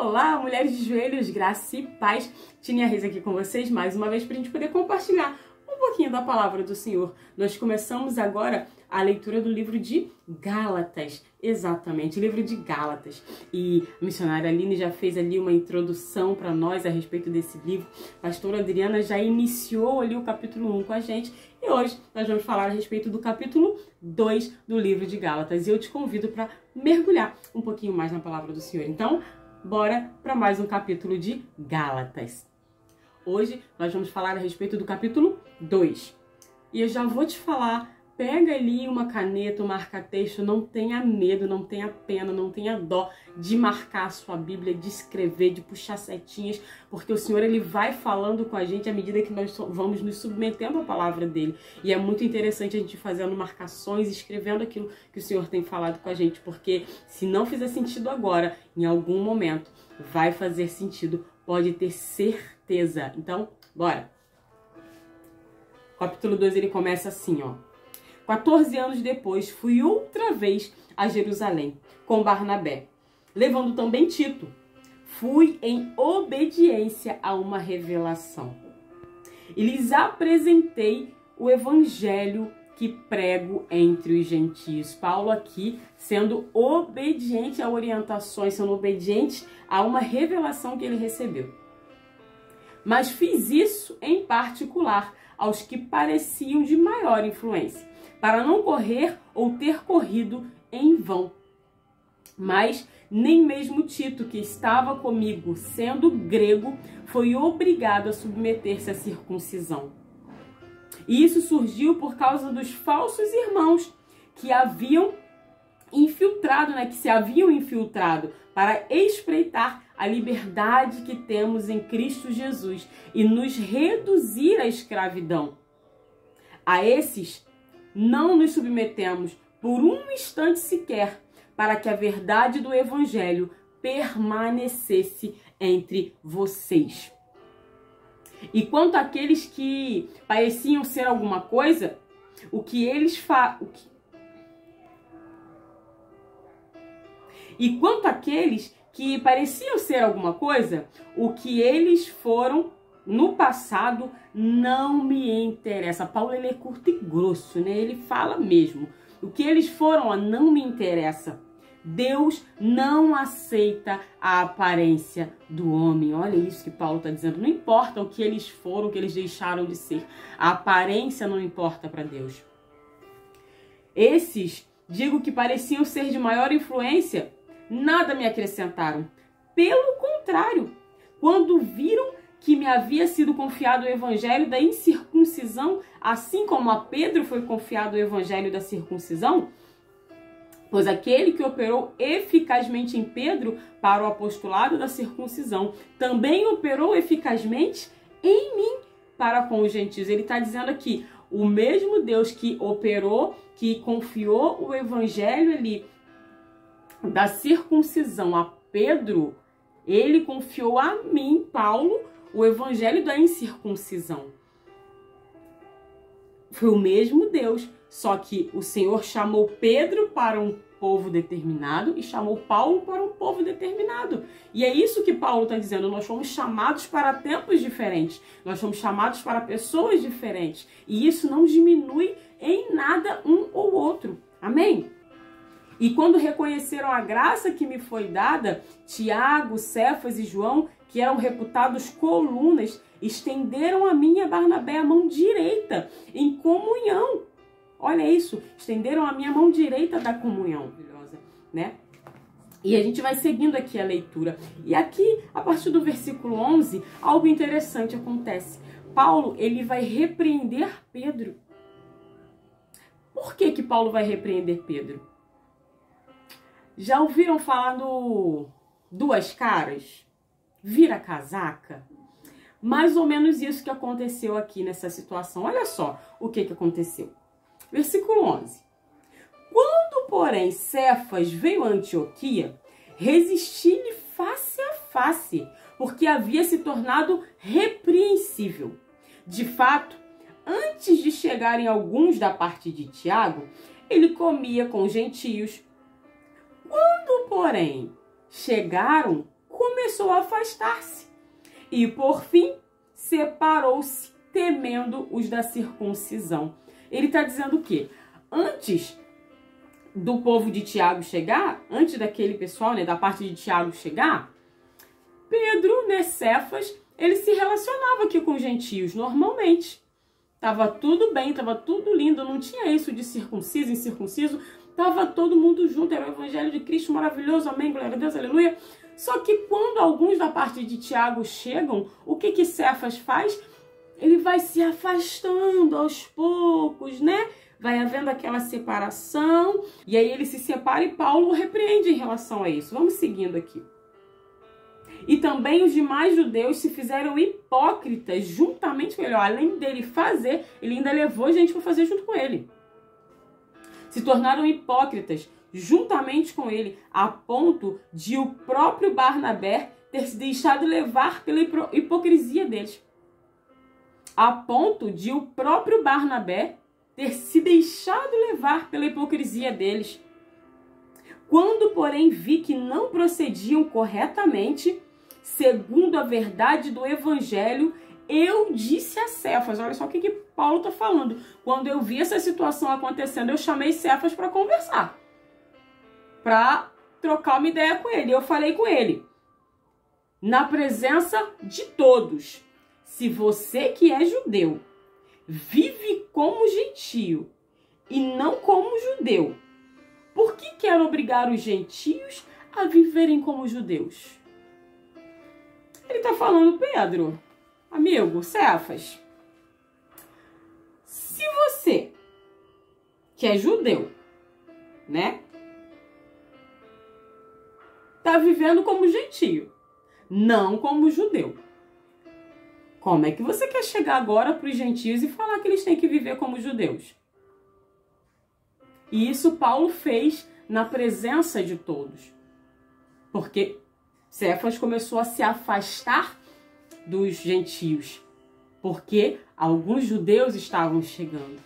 Olá, mulheres de joelhos, graça e paz. Tininha Reis aqui com vocês mais uma vez para a gente poder compartilhar um pouquinho da palavra do Senhor. Nós começamos agora a leitura do livro de Gálatas, exatamente, livro de Gálatas. E a missionária Aline já fez ali uma introdução para nós a respeito desse livro. A pastora Adriana já iniciou ali o capítulo 1 com a gente. E hoje nós vamos falar a respeito do capítulo 2 do livro de Gálatas. E eu te convido para mergulhar um pouquinho mais na palavra do Senhor. Então, bora para mais um capítulo de Gálatas. Hoje nós vamos falar a respeito do capítulo 2. E eu já vou te falar, pega ali uma caneta, um marca-texto, não tenha medo, não tenha pena, não tenha dó de marcar a sua Bíblia, de escrever, de puxar setinhas, porque o Senhor ele vai falando com a gente à medida que nós vamos nos submetendo à palavra dele. E é muito interessante a gente fazendo marcações, escrevendo aquilo que o Senhor tem falado com a gente, porque se não fizer sentido agora, em algum momento vai fazer sentido, pode ter certeza. Então, bora! O capítulo 2 ele começa assim, ó. 14 anos depois, fui outra vez a Jerusalém com Barnabé, levando também Tito. Fui em obediência a uma revelação. E lhes apresentei o evangelho que prego entre os gentios. Paulo aqui sendo obediente a orientações, sendo obediente a uma revelação que ele recebeu. Mas fiz isso em particular aos que pareciam de maior influência, para não correr ou ter corrido em vão. Mas nem mesmo Tito, que estava comigo, sendo grego, foi obrigado a submeter-se à circuncisão. E isso surgiu por causa dos falsos irmãos que haviam infiltrado, que se haviam infiltrado para espreitar a liberdade que temos em Cristo Jesus e nos reduzir à escravidão. A esses não nos submetemos por um instante sequer, para que a verdade do Evangelho permanecesse entre vocês. E quanto àqueles que pareciam ser alguma coisa, E quanto àqueles que pareciam ser alguma coisa, o que eles foram no passado não me interessa. Paulo ele é curto e grosso, Ele fala mesmo. O que eles foram, não me interessa. Deus não aceita a aparência do homem. Olha isso que Paulo está dizendo. Não importa o que eles foram, o que eles deixaram de ser. A aparência não importa para Deus. Esses, digo que pareciam ser de maior influência, nada me acrescentaram. Pelo contrário, quando viram que me havia sido confiado o evangelho da incircuncisão, assim como a Pedro foi confiado o evangelho da circuncisão, pois aquele que operou eficazmente em Pedro para o apostolado da circuncisão, também operou eficazmente em mim para com os gentios. Ele está dizendo aqui, o mesmo Deus que operou, que confiou o evangelho ali da circuncisão a Pedro, ele confiou a mim, Paulo, o evangelho da incircuncisão. Foi o mesmo Deus, só que o Senhor chamou Pedro para um povo determinado e chamou Paulo para um povo determinado. E é isso que Paulo está dizendo, nós fomos chamados para tempos diferentes, nós fomos chamados para pessoas diferentes, e isso não diminui em nada um ou outro. Amém? E quando reconheceram a graça que me foi dada, Tiago, Cefas e João, que eram reputados colunas, estenderam a mim e a Barnabé a mão direita em comunhão. Olha isso, estenderam a minha mão direita da comunhão. Maravilhosa, E a gente vai seguindo aqui a leitura. E aqui, a partir do versículo 11, algo interessante acontece. Paulo, ele vai repreender Pedro. Por que Paulo vai repreender Pedro? Já ouviram falar no duas caras? Vira casaca? Mais ou menos isso que aconteceu aqui nessa situação. Olha só o que aconteceu. Versículo 11. Quando, porém, Cefas veio a Antioquia, resisti-lhe face a face, porque havia se tornado repreensível. De fato, antes de chegarem alguns da parte de Tiago, ele comia com os gentios. Quando, porém, chegaram, começou a afastar-se e, por fim, separou-se, temendo os da circuncisão. Ele está dizendo o quê? Antes do povo de Tiago chegar, antes daquele pessoal, né, da parte de Tiago chegar, Pedro, né, Cefas, ele se relacionava aqui com os gentios normalmente. Tava tudo bem, tava tudo lindo, não tinha isso de circunciso, incircunciso, tava todo mundo junto, era o evangelho de Cristo maravilhoso, amém, glória a Deus, aleluia. Só que quando alguns da parte de Tiago chegam, o que Cefas faz? Ele vai se afastando aos poucos, né? Vai havendo aquela separação, e aí ele se separa e Paulo o repreende em relação a isso. Vamos seguindo aqui. E também os demais judeus se fizeram hipócritas juntamente com ele. Além dele fazer, ele ainda levou gente para fazer junto com ele. Se tornaram hipócritas juntamente com ele, a ponto de o próprio Barnabé ter se deixado levar pela hipocrisia deles. A ponto de o próprio Barnabé ter se deixado levar pela hipocrisia deles. Quando, porém, vi que não procediam corretamente, segundo a verdade do evangelho, eu disse a Cefas, olha só o que Paulo está falando. Quando eu vi essa situação acontecendo, eu chamei Cefas para conversar, para trocar uma ideia com ele. Eu falei com ele, na presença de todos: se você que é judeu vive como gentio e não como judeu, por que quer obrigar os gentios a viverem como judeus? Ele está falando, Pedro, amigo, Cefas, se você, que é judeu, né, tá vivendo como gentio, não como judeu, como é que você quer chegar agora para os gentios e falar que eles têm que viver como judeus? E isso Paulo fez na presença de todos, porque Cefas começou a se afastar dos gentios, porque alguns judeus estavam chegando.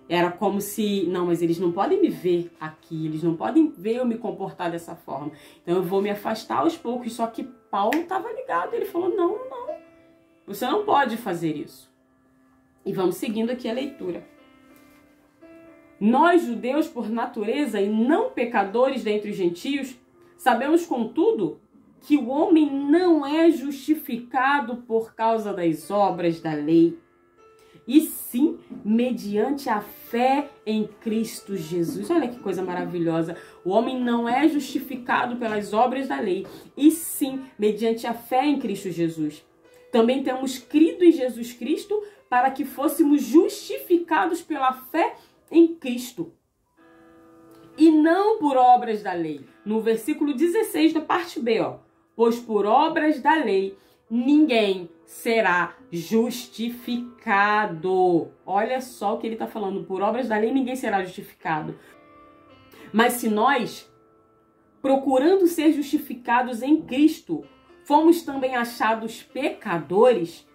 Era como se, não, mas eles não podem me ver aqui, eles não podem ver eu me comportar dessa forma. Então eu vou me afastar aos poucos. Só que Paulo estava ligado, ele falou, não, você não pode fazer isso. E vamos seguindo aqui a leitura. Nós, judeus por natureza e não pecadores dentre os gentios, sabemos, contudo, que o homem não é justificado por causa das obras da lei, e sim mediante a fé em Cristo Jesus. Olha que coisa maravilhosa. O homem não é justificado pelas obras da lei, e sim mediante a fé em Cristo Jesus. Também temos crido em Jesus Cristo para que fôssemos justificados pela fé em Cristo, e não por obras da lei. No versículo 16 da parte B, pois por obras da lei ninguém será justificado. Olha só o que ele está falando, por obras da lei ninguém será justificado. Mas se nós, procurando ser justificados em Cristo, fomos também achados pecadores,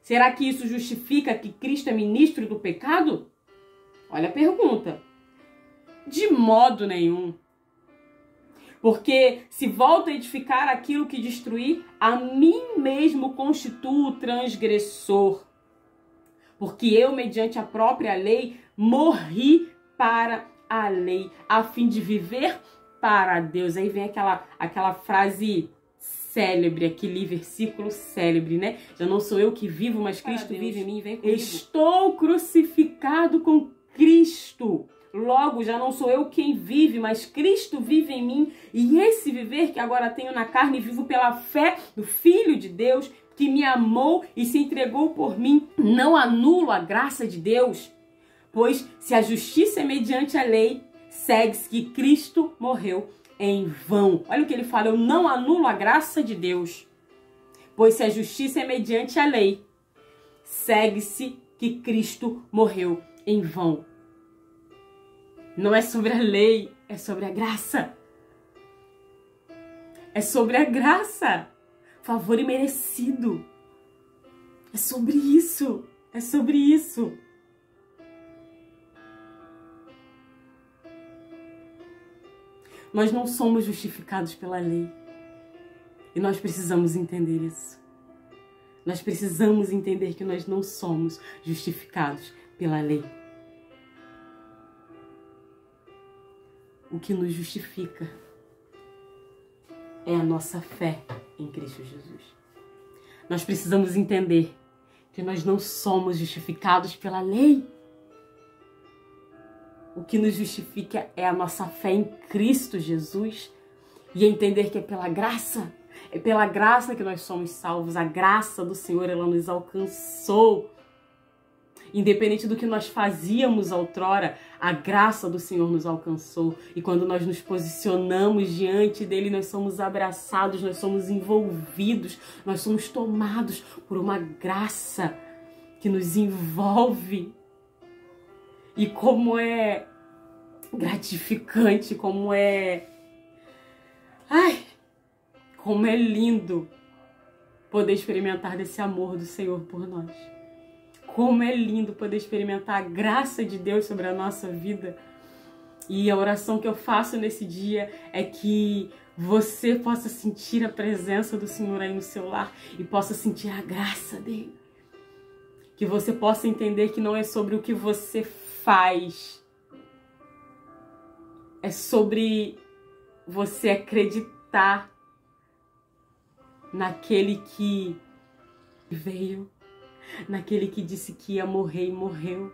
será que isso justifica que Cristo é ministro do pecado? Olha a pergunta. De modo nenhum. Porque se volto a edificar aquilo que destruí, a mim mesmo constituo transgressor. Porque eu, mediante a própria lei, morri para a lei, a fim de viver para Deus. Aí vem aquela frase célebre, aquele versículo célebre, né? Já não sou eu que vivo, mas Cristo vive em mim. Vem comigo. Estou crucificado com Cristo. Logo, já não sou eu quem vive, mas Cristo vive em mim. E esse viver que agora tenho na carne, vivo pela fé do Filho de Deus, que me amou e se entregou por mim. Não anulo a graça de Deus, pois se a justiça é mediante a lei, segue-se que Cristo morreu em vão. Olha o que ele fala, eu não anulo a graça de Deus, pois se a justiça é mediante a lei, segue-se que Cristo morreu em vão. Não é sobre a lei, é sobre a graça. É sobre a graça. Favor imerecido. É sobre isso. É sobre isso. Nós não somos justificados pela lei. E nós precisamos entender isso. Nós precisamos entender que nós não somos justificados pela lei. O que nos justifica é a nossa fé em Cristo Jesus. Nós precisamos entender que nós não somos justificados pela lei. O que nos justifica é a nossa fé em Cristo Jesus e entender que é pela graça que nós somos salvos. A graça do Senhor, ela nos alcançou. Independente do que nós fazíamos outrora, a graça do Senhor nos alcançou. E quando nós nos posicionamos diante dele, nós somos abraçados, nós somos envolvidos, nós somos tomados por uma graça que nos envolve. E como é gratificante, como é lindo poder experimentar desse amor do Senhor por nós. Como é lindo poder experimentar a graça de Deus sobre a nossa vida. E a oração que eu faço nesse dia é que você possa sentir a presença do Senhor aí no seu lar e possa sentir a graça dele. Que você possa entender que não é sobre o que você faz, é sobre você acreditar naquele que veio, naquele que disse que ia morrer e morreu,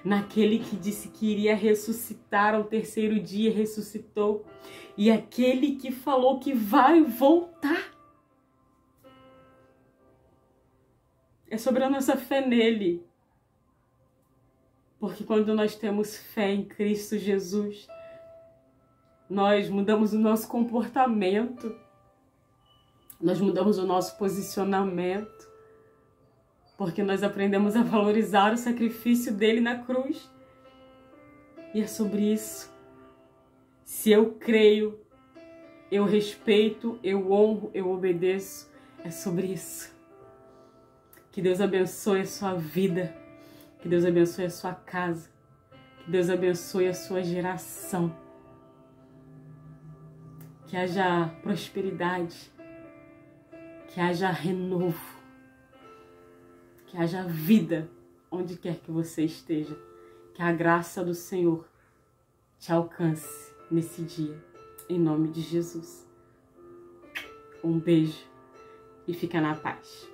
naquele que disse que iria ressuscitar ao terceiro dia e ressuscitou, e aquele que falou que vai voltar. É sobre a nossa fé nele. Porque quando nós temos fé em Cristo Jesus, nós mudamos o nosso comportamento, nós mudamos o nosso posicionamento, porque nós aprendemos a valorizar o sacrifício dele na cruz. E é sobre isso. Se eu creio, eu respeito, eu honro, eu obedeço, é sobre isso. Que Deus abençoe a sua vida, que Deus abençoe a sua casa, que Deus abençoe a sua geração. Que haja prosperidade, que haja renovo, que haja vida onde quer que você esteja. Que a graça do Senhor te alcance nesse dia, em nome de Jesus. Um beijo e fica na paz.